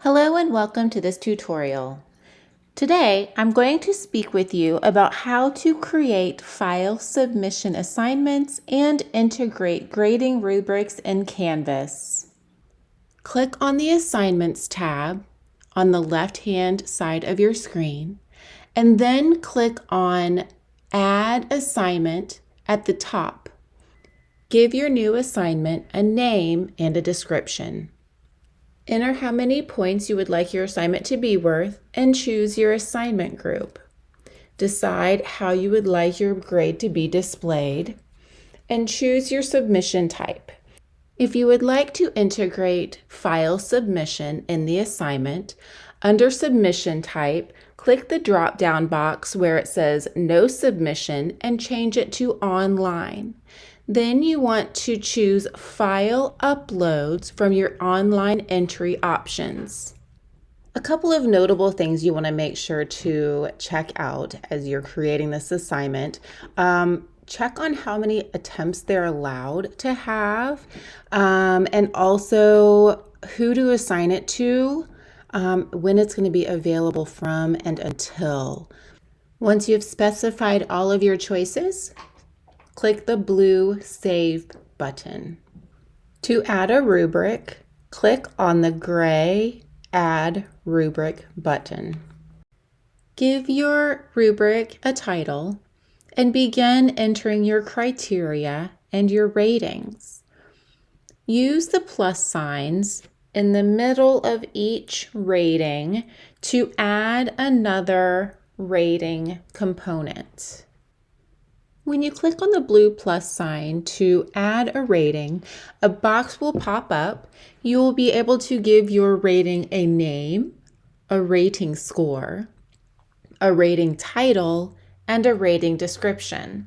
Hello and welcome to this tutorial. Today, I'm going to speak with you about how to create file submission assignments and integrate grading rubrics in Canvas. Click on the Assignments tab on the left-hand side of your screen, and then click on Add Assignment at the top. Give your new assignment a name and a description. Enter how many points you would like your assignment to be worth and choose your assignment group. Decide how you would like your grade to be displayed and choose your submission type. If you would like to integrate file submission in the assignment, under submission type, click the drop-down box where it says no submission and change it to online. Then you want to choose File Uploads from your online entry options. A couple of notable things you want to make sure to check out as you're creating this assignment. Check on how many attempts they're allowed to have, and also who to assign it to, when it's going to be available from and until. Once you've specified all of your choices, click the blue Save button. To add a rubric, click on the gray Add Rubric button. Give your rubric a title and begin entering your criteria and your ratings. Use the plus signs in the middle of each rating to add another rating component. When you click on the blue plus sign to add a rating, a box will pop up. You will be able to give your rating a name, a rating score, a rating title, and a rating description.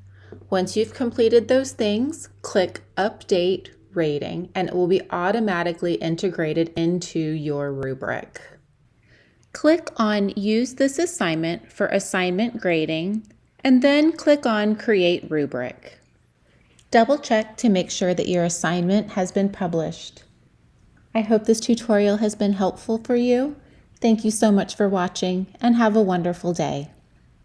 Once you've completed those things, click Update Rating, and it will be automatically integrated into your rubric. Click on Use this assignment for assignment grading, and then click on Create Rubric. Double check to make sure that your assignment has been published. I hope this tutorial has been helpful for you. Thank you so much for watching and have a wonderful day.